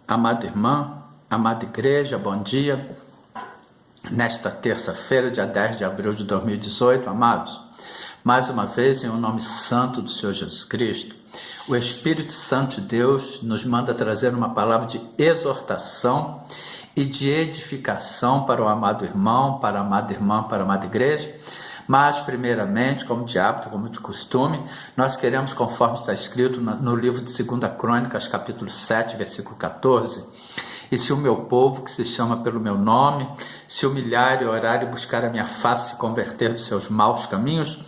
amada irmã, amada igreja, bom dia. Nesta terça-feira, dia 10 de abril de 2018, amados, mais uma vez, em nome santo do Senhor Jesus Cristo, o Espírito Santo de Deus nos manda trazer uma palavra de exortação e de edificação para o amado irmão, para a amada irmã, para a amada igreja. Mas, primeiramente, como de hábito, como de costume, nós queremos, conforme está escrito no livro de 2 Crônicas, capítulo 7, versículo 14, e se o meu povo, que se chama pelo meu nome, se humilhar e orar e buscar a minha face, se converter dos seus maus caminhos,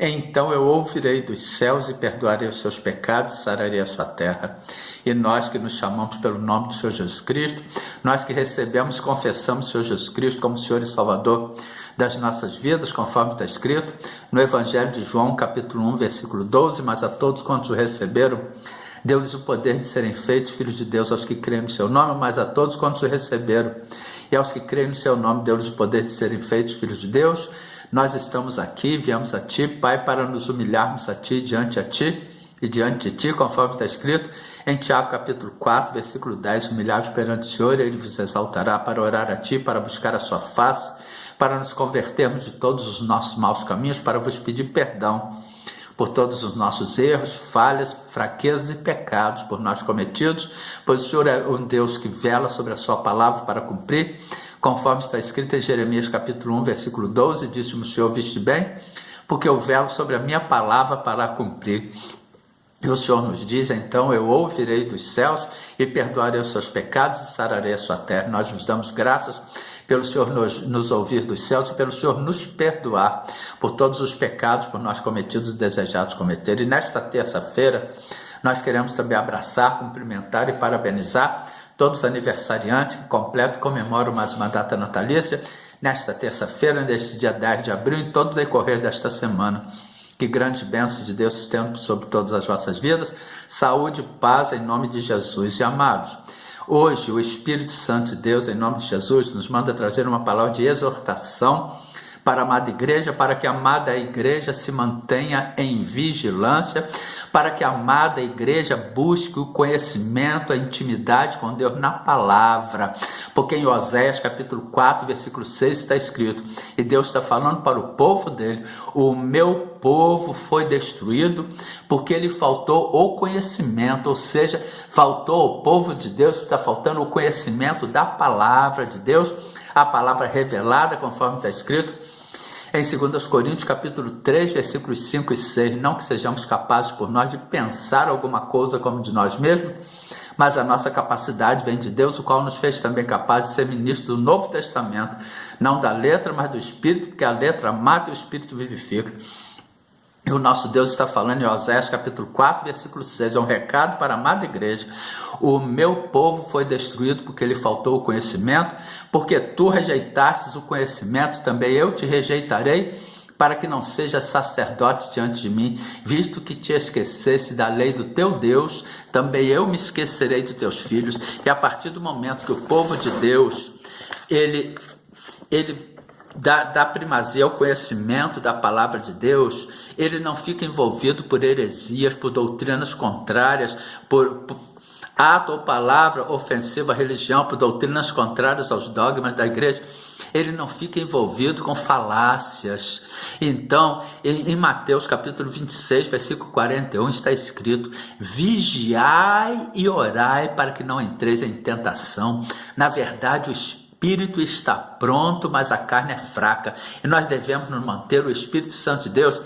então eu ouvirei dos céus e perdoarei os seus pecados e sararei a sua terra. E nós que nos chamamos pelo nome do Senhor Jesus Cristo, nós que recebemos e confessamos o Senhor Jesus Cristo como Senhor e Salvador das nossas vidas, conforme está escrito no Evangelho de João, capítulo 1, versículo 12, mas a todos quantos o receberam, deu-lhes o poder de serem feitos filhos de Deus, aos que creem no seu nome, mas a todos quantos o receberam, e aos que creem no seu nome, deu-lhes o poder de serem feitos filhos de Deus. Nós estamos aqui, viemos a Ti, Pai, para nos humilharmos a Ti e diante de Ti, conforme está escrito em Tiago capítulo 4, versículo 10, humilhados perante o Senhor, Ele vos exaltará para orar a Ti, para buscar a sua face, para nos convertermos de todos os nossos maus caminhos, para vos pedir perdão por todos os nossos erros, falhas, fraquezas e pecados por nós cometidos, pois o Senhor é um Deus que vela sobre a sua palavra para cumprir, conforme está escrito em Jeremias capítulo 1, versículo 12, disse-me o Senhor, viste bem, porque eu velo sobre a minha palavra para cumprir. E o Senhor nos diz, então eu ouvirei dos céus e perdoarei os seus pecados e sararei a sua terra. Nós nos damos graças pelo Senhor nos ouvir dos céus e pelo Senhor nos perdoar por todos os pecados por nós cometidos e desejados cometer. E nesta terça-feira nós queremos também abraçar, cumprimentar e parabenizar todos os aniversariantes que completam e comemoram mais uma data natalícia nesta terça-feira, neste dia 10 de abril, em todo o decorrer desta semana. Que grandes bênçãos de Deus estejam sobre todas as vossas vidas, saúde e paz em nome de Jesus. E amados, hoje o Espírito Santo de Deus, em nome de Jesus, nos manda trazer uma palavra de exortação para a amada igreja, para que a amada igreja se mantenha em vigilância, para que a amada igreja busque o conhecimento, a intimidade com Deus na palavra, porque em Oséias capítulo 4, versículo 6 está escrito, e Deus está falando para o povo dele, o meu povo foi destruído porque lhe faltou o conhecimento, ou seja, faltou ao povo de Deus, está faltando o conhecimento da palavra de Deus, a palavra revelada, conforme está escrito em 2 Coríntios, capítulo 3, versículos 5 e 6, não que sejamos capazes por nós de pensar alguma coisa como de nós mesmos, mas a nossa capacidade vem de Deus, o qual nos fez também capazes de ser ministros do Novo Testamento, não da letra, mas do Espírito, porque a letra mata e o Espírito vivifica. E o nosso Deus está falando em Oséias capítulo 4, versículo 6, é um recado para a amada igreja. O meu povo foi destruído porque lhe faltou o conhecimento, porque tu rejeitastes o conhecimento, também eu te rejeitarei, para que não sejas sacerdote diante de mim, visto que te esquecesse da lei do teu Deus, também eu me esquecerei dos teus filhos. E a partir do momento que o povo de Deus, ele dá primazia ao conhecimento da palavra de Deus, ele não fica envolvido por heresias, por doutrinas contrárias, por ato ou palavra ofensiva à religião, por doutrinas contrárias aos dogmas da igreja. Ele não fica envolvido com falácias. Então, em Mateus capítulo 26, versículo 41, está escrito, vigiai e orai para que não entreis em tentação. Na verdade, o Espírito está pronto, mas a carne é fraca. E nós devemos nos manter, o Espírito Santo de Deus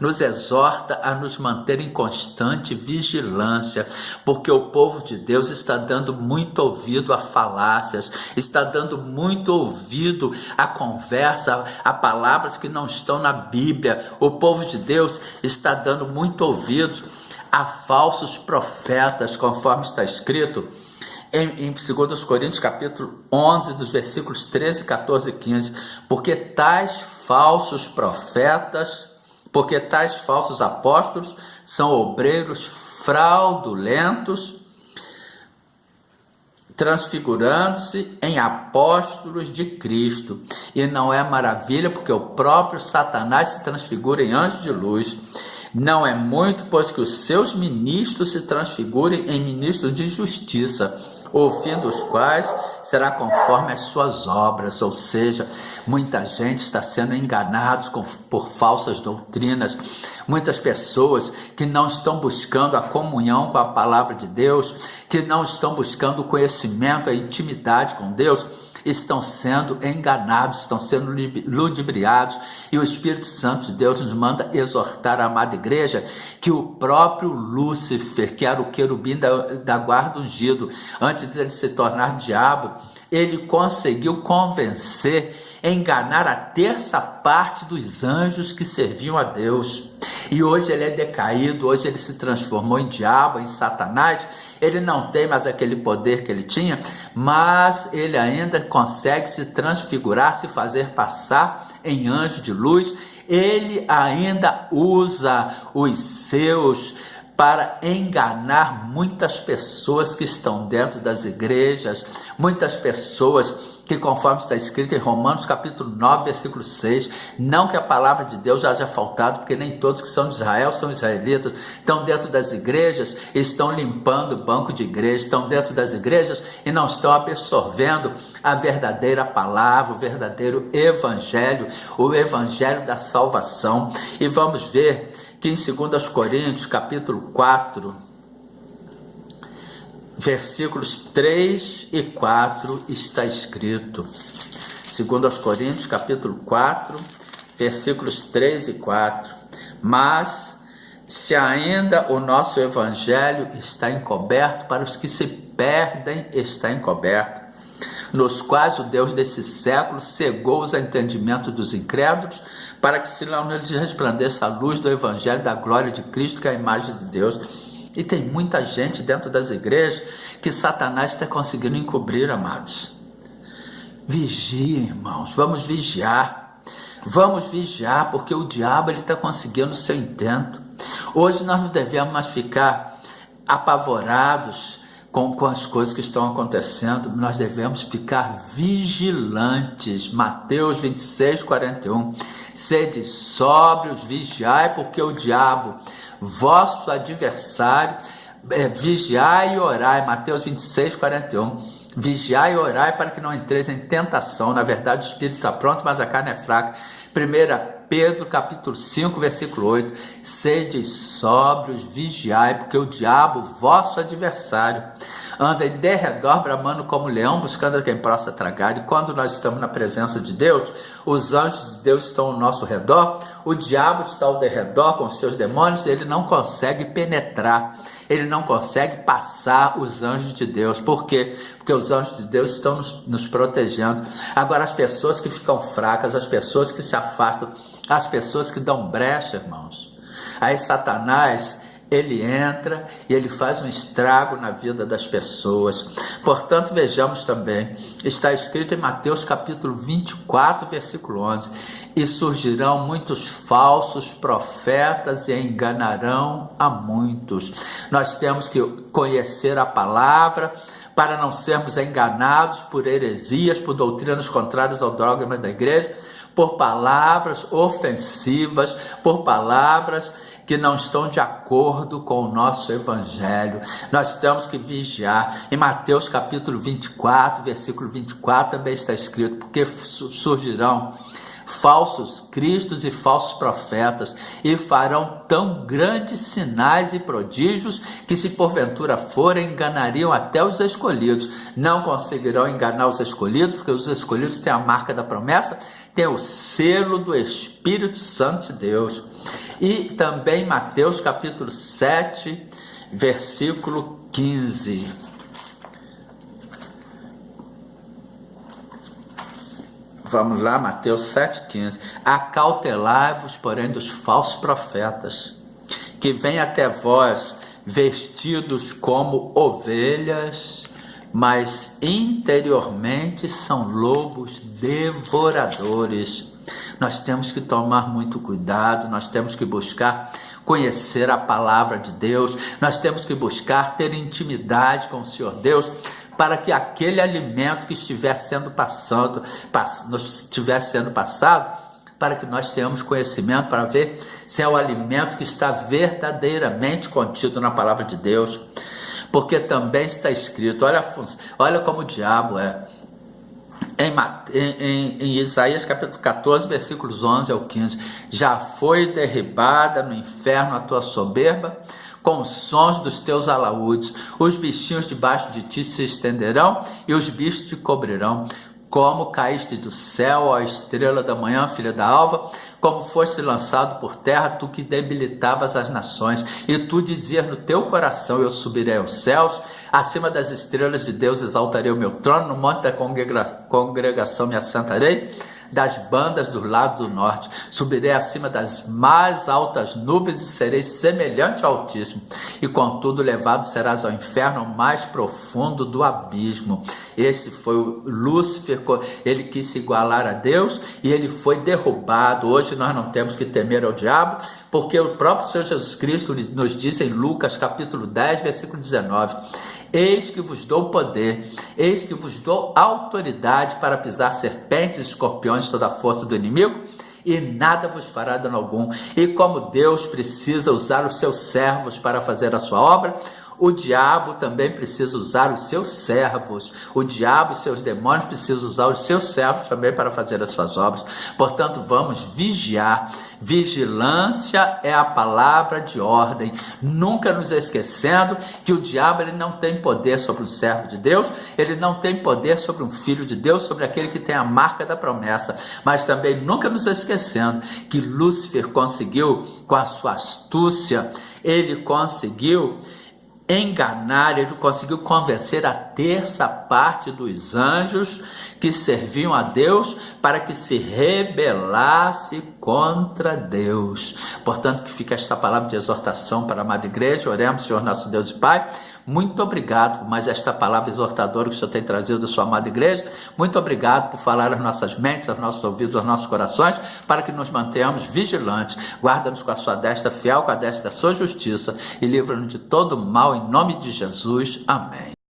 nos exorta a nos manter em constante vigilância, porque o povo de Deus está dando muito ouvido a falácias, está dando muito ouvido a conversa, a palavras que não estão na Bíblia. O povo de Deus está dando muito ouvido a falsos profetas, conforme está escrito em 2 Coríntios capítulo 11, dos versículos 13, 14 e 15, porque tais falsos apóstolos são obreiros fraudulentos, transfigurando-se em apóstolos de Cristo. E não é maravilha, porque o próprio Satanás se transfigura em anjo de luz. Não é muito, pois que os seus ministros se transfigurem em ministros de justiça, o fim dos quais será conforme as suas obras. Ou seja, muita gente está sendo enganada por falsas doutrinas, muitas pessoas que não estão buscando a comunhão com a palavra de Deus, que não estão buscando o conhecimento, a intimidade com Deus, estão sendo enganados, estão sendo ludibriados, e o Espírito Santo de Deus nos manda exortar a amada igreja que o próprio Lúcifer, que era o querubim da guarda ungido, antes de ele se tornar diabo, ele conseguiu convencer, enganar a terça parte dos anjos que serviam a Deus. E hoje ele é decaído, hoje ele se transformou em diabo, em Satanás. Ele não tem mais aquele poder que ele tinha, mas ele ainda consegue se transfigurar, se fazer passar em anjo de luz. Ele ainda usa os seus para enganar muitas pessoas que estão dentro das igrejas, muitas pessoas que, conforme está escrito em Romanos capítulo 9, versículo 6, não que a palavra de Deus haja faltado, porque nem todos que são de Israel são israelitas, estão dentro das igrejas, estão limpando o banco de igreja, estão dentro das igrejas e não estão absorvendo a verdadeira palavra, o verdadeiro evangelho, o evangelho da salvação. E vamos ver que em 2 Coríntios capítulo 4, versículos 3 e 4 está escrito. 2 Coríntios capítulo 4, versículos 3 e 4. Mas se ainda o nosso evangelho está encoberto, para os que se perdem está encoberto, nos quais o Deus desse século cegou os entendimentos dos incrédulos, para que se não lhes resplandeça a luz do evangelho da glória de Cristo, que é a imagem de Deus. E tem muita gente dentro das igrejas que Satanás está conseguindo encobrir, amados. Vigie, irmãos, vamos vigiar. Vamos vigiar, porque o diabo está conseguindo o seu intento. Hoje nós não devemos mais ficar apavorados com as coisas que estão acontecendo, nós devemos ficar vigilantes. Mateus 26, 41. Sede sóbrios, vigiai, porque o diabo, vosso adversário, vigiai e orai. Mateus 26, 41. Vigiai e orai para que não entreis em tentação. Na verdade, o espírito está pronto, mas a carne é fraca. 1 Pedro capítulo 5, versículo 8. Sede sóbrios, vigiai, porque o diabo, vosso adversário, anda em derredor, bramando como leão, buscando a quem possa tragar. E quando nós estamos na presença de Deus, os anjos de Deus estão ao nosso redor, o diabo está ao derredor com seus demônios, ele não consegue penetrar, ele não consegue passar os anjos de Deus. Por quê? Porque os anjos de Deus estão nos protegendo. Agora, as pessoas que ficam fracas, as pessoas que se afastam, as pessoas que dão brecha, irmãos, aí Satanás, ele entra e ele faz um estrago na vida das pessoas. Portanto, vejamos também, está escrito em Mateus capítulo 24, versículo 11, e surgirão muitos falsos profetas e enganarão a muitos. Nós temos que conhecer a palavra para não sermos enganados por heresias, por doutrinas contrárias ao dogma da igreja, por palavras ofensivas, por palavras que não estão de acordo com o nosso evangelho. Nós temos que vigiar. Em Mateus capítulo 24, versículo 24 também está escrito, porque surgirão falsos cristos e falsos profetas, e farão tão grandes sinais e prodígios, que se porventura forem, enganariam até os escolhidos. Não conseguirão enganar os escolhidos, porque os escolhidos têm a marca da promessa, tem o selo do Espírito Santo de Deus. E também Mateus capítulo 7, versículo 15. Vamos lá, Mateus 7,15. Acautelai-vos, porém, dos falsos profetas, que vêm até vós vestidos como ovelhas, mas interiormente são lobos devoradores. Nós temos que tomar muito cuidado, nós temos que buscar conhecer a palavra de Deus, nós temos que buscar ter intimidade com o Senhor Deus, para que aquele alimento que estiver sendo passado, para que nós tenhamos conhecimento, para ver se é o alimento que está verdadeiramente contido na palavra de Deus. porque também está escrito, olha como o diabo é. Em Isaías capítulo 14, versículos 11 ao 15, já foi derribada no inferno a tua soberba, com os sons dos teus alaúdes, os bichinhos debaixo de ti se estenderão e os bichos te cobrirão. Como caíste do céu, ó estrela da manhã, filha da alva, como foste lançado por terra, tu que debilitavas as nações, e tu dizias no teu coração, eu subirei aos céus, acima das estrelas de Deus exaltarei o meu trono, no monte da congregação me assentarei, das bandas do lado do norte, subirei acima das mais altas nuvens e serei semelhante ao Altíssimo, e contudo levado serás ao inferno, ao mais profundo do abismo. Este foi o Lúcifer, ele quis se igualar a Deus e ele foi derrubado. Hoje nós não temos que temer ao diabo, porque o próprio Senhor Jesus Cristo nos diz em Lucas capítulo 10, versículo 19, eis que vos dou poder, eis que vos dou autoridade para pisar serpentes e escorpiões, toda a força do inimigo, e nada vos fará dano algum. E como Deus precisa usar os seus servos para fazer a sua obra, o diabo também precisa usar os seus servos. O diabo e seus demônios precisam usar os seus servos também para fazer as suas obras. Portanto, vamos vigiar. Vigilância é a palavra de ordem. Nunca nos esquecendo que o diabo ele não tem poder sobre um servo de Deus, ele não tem poder sobre um filho de Deus, sobre aquele que tem a marca da promessa. Mas também nunca nos esquecendo que Lúcifer conseguiu, com a sua astúcia, ele conseguiu enganar, ele conseguiu convencer a terça parte dos anjos que serviam a Deus para que se rebelasse contra Deus. Portanto, que fica esta palavra de exortação para a amada igreja. Oremos, Senhor nosso Deus e Pai, muito obrigado por mais esta palavra exortadora que o Senhor tem trazido da sua amada igreja. Muito obrigado por falar às nossas mentes, aos nossos ouvidos, aos nossos corações, para que nos mantenhamos vigilantes. Guarda-nos com a sua destra fiel, com a destra da sua justiça, e livra-nos de todo mal, em nome de Jesus. Amém.